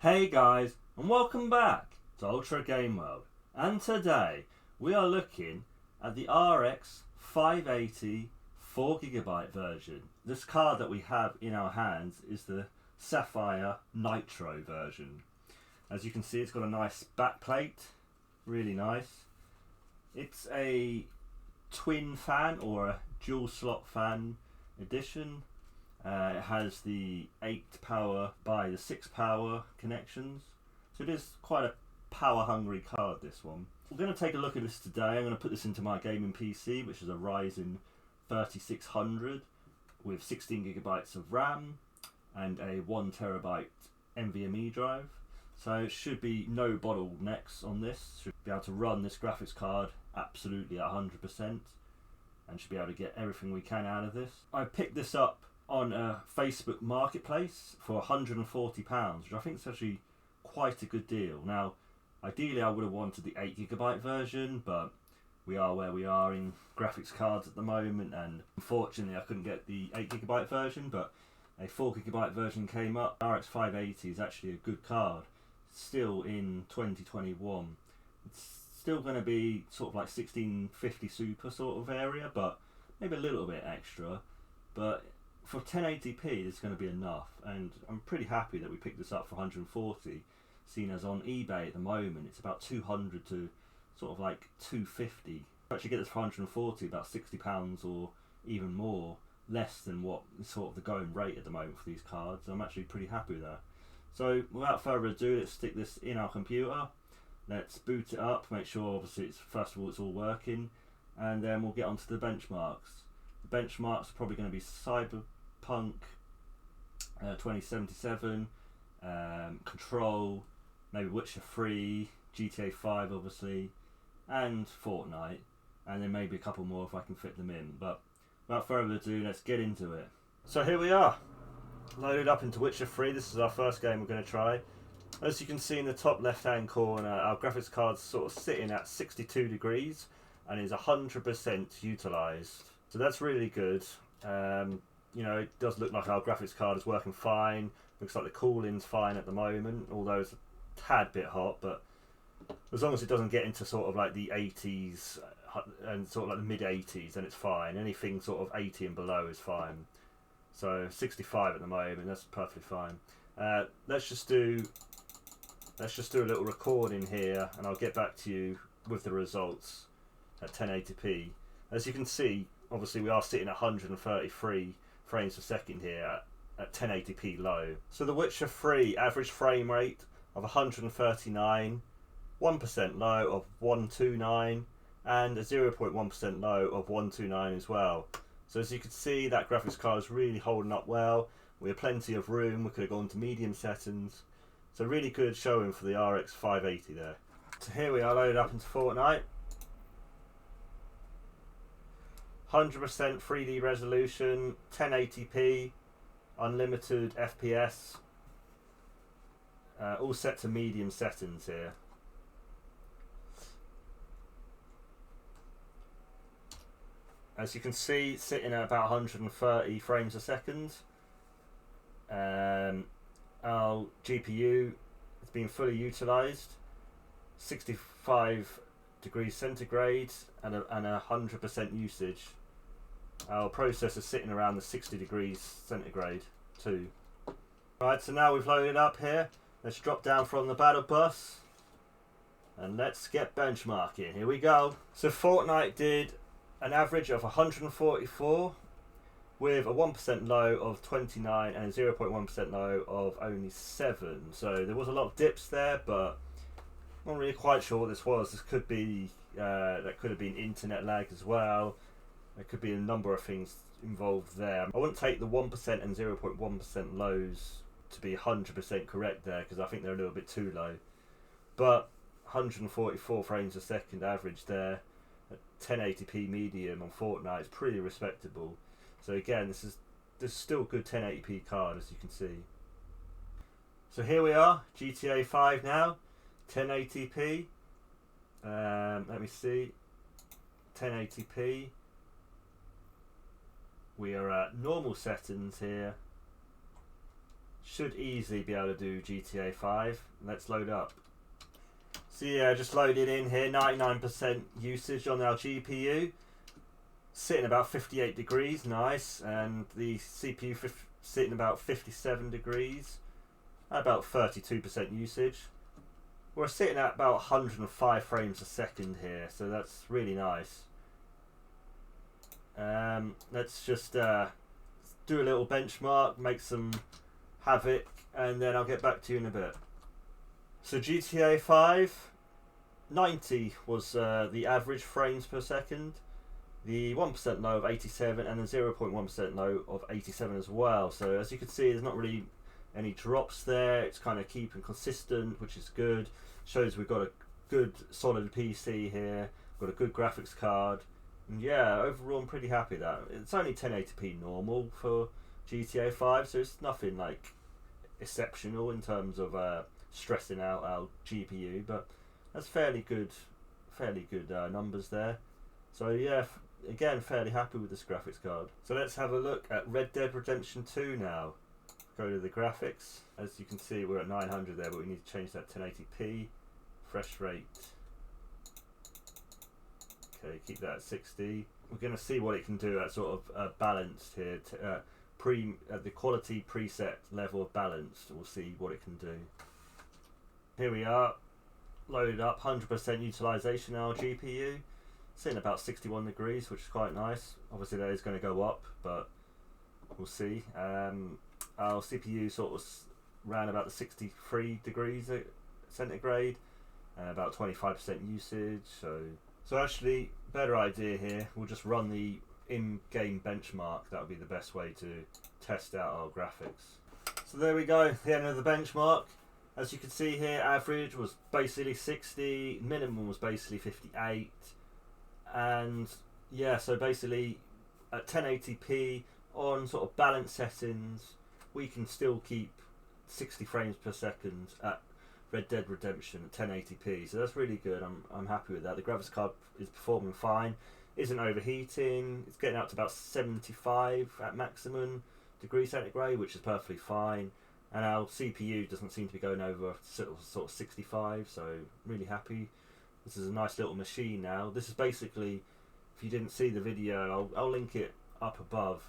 Hey guys, and welcome back to Ultra Game World. And today we are looking at the RX 580 4GB version. This card that we have in our hands is the SAPPHIRE NITRO version. As you can see, it's got a nice backplate, really nice. It's a twin fan or a dual slot fan edition. It has the 8 power by the 6 power connections, so it is quite a power hungry card, this one. We're going to take a look at this today. I'm going to put this into my gaming PC, which is a Ryzen 3600 with 16GB of RAM and a 1TB NVMe drive. So it should be no bottlenecks on this. Should be able to run this graphics card absolutely at 100% and should be able to get everything we can out of this. I picked this up on a Facebook marketplace for £140, which I think is actually quite a good deal. Now, ideally I would have wanted the 8GB version, but we are where we are in graphics cards at the moment, and unfortunately I couldn't get the 8GB version, but a 4GB version came up. RX 580 is actually a good card, still in 2021. It's still going to be sort of like 1650 super sort of area, but maybe a little bit extra, but for 1080p it's going to be enough, and I'm pretty happy that we picked this up for 140, seeing as on eBay at the moment it's about 200 to sort of like 250. To actually get this for 140, about £60 or even more, less than what is sort of the going rate at the moment for these cards. I'm actually pretty happy with that. So without further ado, let's stick this in our computer, let's boot it up, make sure obviously first of all it's all working, and then we'll get onto the benchmarks. The benchmarks are probably going to be Cyberpunk 2077, Control, maybe Witcher 3, GTA 5 obviously, and Fortnite, and then maybe a couple more if I can fit them in. But without further ado, let's get into it. So here we are, loaded up into Witcher 3. This is our first game we're going to try. As you can see in the top left hand corner, our graphics card's sort of sitting at 62 degrees and is 100% utilised. So that's really good. You know, it does look like our graphics card is working fine. Looks like the cooling's fine at the moment, although it's a tad bit hot, but as long as it doesn't get into sort of like the 80s and sort of like the mid 80s, then it's fine. Anything sort of 80 and below is fine. So 65 at the moment, that's perfectly fine. Let's just do a little recording here, and I'll get back to you with the results at 1080p. As you can see, obviously we are sitting at 133 frames per second here at 1080p low. So the Witcher 3 average frame rate of 139, 1% low of 129, and a 0.1% low of 129 as well. So as you can see, that graphics card is really holding up well. We have plenty of room. We could have gone to medium settings. So really good showing for the RX 580 there. So here we are, loaded up into Fortnite. 100% 3D resolution, 1080p, unlimited FPS, all set to medium settings here. As you can see, sitting at about 130 frames a second. Our GPU has been fully utilised, 65 degrees centigrade and 100% usage. Our processor is sitting around the 60 degrees centigrade too. Right, so now we've loaded up here. Let's drop down from the battle bus and let's get benchmarking. Here we go. So Fortnite did an average of 144 with a 1% low of 29 and a 0.1% low of only 7. So there was a lot of dips there, but I'm not really quite sure what this was. This could be that could have been internet lag as well. There could be a number of things involved there. I wouldn't take the 1% and 0.1% lows to be 100% correct there, because I think they're a little bit too low. But 144 frames a second average there at 1080p medium on Fortnite is pretty respectable. So again, this is still a good 1080p card, as you can see. So here we are, GTA 5 now, 1080p. Let me see, 1080p. We are at normal settings here, Should easily be able to do GTA 5. Let's load up. So yeah, just loaded in here, 99% usage on our GPU. Sitting about 58 degrees, nice. And the CPU sitting about 57 degrees. About 32% usage. We're sitting at about 105 frames a second here, so that's really nice. Let's just do a little benchmark, make some havoc, and then I'll get back to you in a bit. So GTA 5, 90 was the average frames per second. The 1% low of 87 and the 0.1% low of 87 as well. So as you can see, there's not really any drops there. It's kind of keeping consistent, which is good. Shows we've got a good solid PC here, got a good graphics card, and yeah, overall I'm pretty happy with that. It's only 1080p normal for GTA 5, so it's nothing like exceptional in terms of stressing out our GPU, but that's fairly good numbers there. So yeah, again, fairly happy with this graphics card. So let's have a look at Red Dead Redemption 2 now. Go to the graphics. As you can see, we're at 900 there, but we need to change that 1080p. Refresh rate. Okay, keep that at 60. We're going to see what it can do at sort of balanced here. At the quality preset level of balanced, we'll see what it can do. Here we are, loaded up, 100% utilization on our GPU. Sitting about 61 degrees, which is quite nice. Obviously that is going to go up, but we'll see. Our CPU sort of ran about the 63 degrees centigrade, about 25% usage. So actually, better idea here. We'll just run the in-game benchmark. That would be the best way to test out our graphics. So there we go, the end of the benchmark. As you can see here, average was basically 60, minimum was basically 58, and yeah, so basically at 1080p on sort of balance settings, we can still keep 60 frames per second at Red Dead Redemption at 1080p, so that's really good. I'm happy with that. The graphics card is performing fine, isn't overheating, it's getting up to about 75 at maximum degrees centigrade, which is perfectly fine, and our CPU doesn't seem to be going over sort of 65, so really happy. This is a nice little machine now. This is basically, if you didn't see the video, I'll link it up above.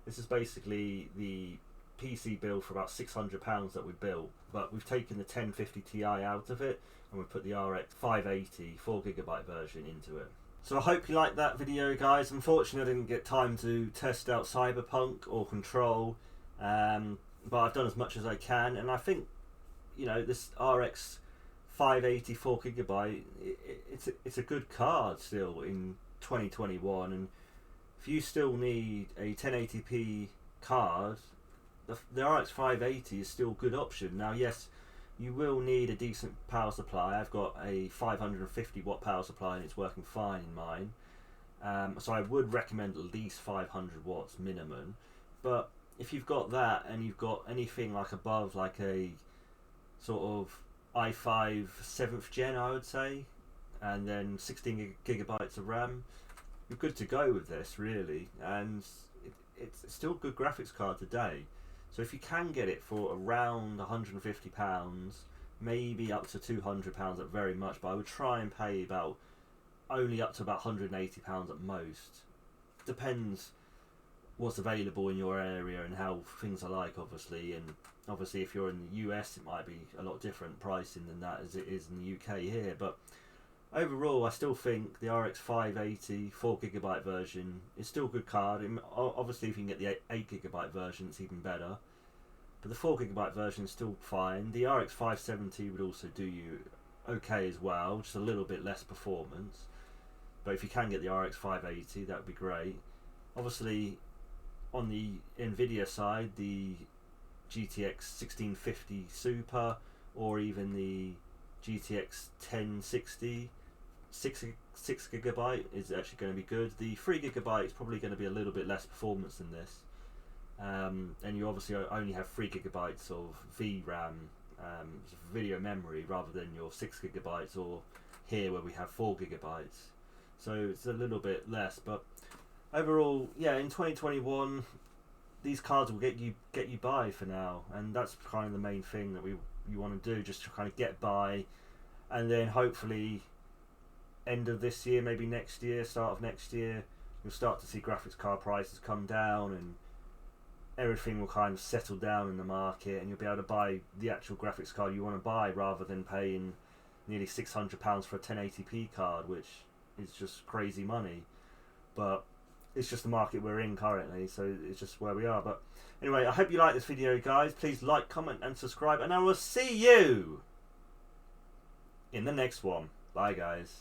This is basically the PC build for about £600 that we built, but we've taken the 1050 Ti out of it and we've put the RX 580 4GB version into it. So I hope you liked that video, guys. Unfortunately I didn't get time to test out Cyberpunk or Control, but I've done as much as I can, and I think, you know, this RX 580 4GB, it's a good card still in 2021, and if you still need a 1080p card, the RX 580 is still a good option. Now yes, you will need a decent power supply. I've got a 550 watt power supply and it's working fine in mine, so I would recommend at least 500 watts minimum. But if you've got that and you've got anything like above like a sort of i5 7th gen, I would say, and then 16 gigabytes of RAM, you're good to go with this really, and it's still a good graphics card today. So if you can get it for around £150, maybe up to £200 at very much, but I would try and pay only up to about £180 at most. Depends what's available in your area and how things are like, obviously, and obviously if you're in the US it might be a lot different pricing than that as it is in the UK here, but overall I still think the RX 580 4GB version is still a good card. Obviously if you can get the 8GB version it's even better, but the 4GB version is still fine. The RX 570 would also do you okay as well, just a little bit less performance, but if you can get the RX 580 that would be great. Obviously on the Nvidia side, the GTX 1650 Super or even the GTX 1060 6GB is actually going to be good. The 3GB is probably going to be a little bit less performance than this, and you obviously only have 3GB of VRAM, video memory, rather than your 6GB or here where we have 4GB, so it's a little bit less. But overall, yeah, in 2021 these cards will get you by for now, and that's kind of the main thing that you want to do, just to kind of get by, and then hopefully end of this year, maybe next year, start of next year, you'll start to see graphics card prices come down and everything will kind of settle down in the market, and you'll be able to buy the actual graphics card you want to buy rather than paying nearly £600 for a 1080p card, which is just crazy money. But it's just the market we're in currently, so it's just where we are. But anyway, I hope you like this video, guys. Please like, comment and subscribe, and I will see you in the next one. Bye, guys.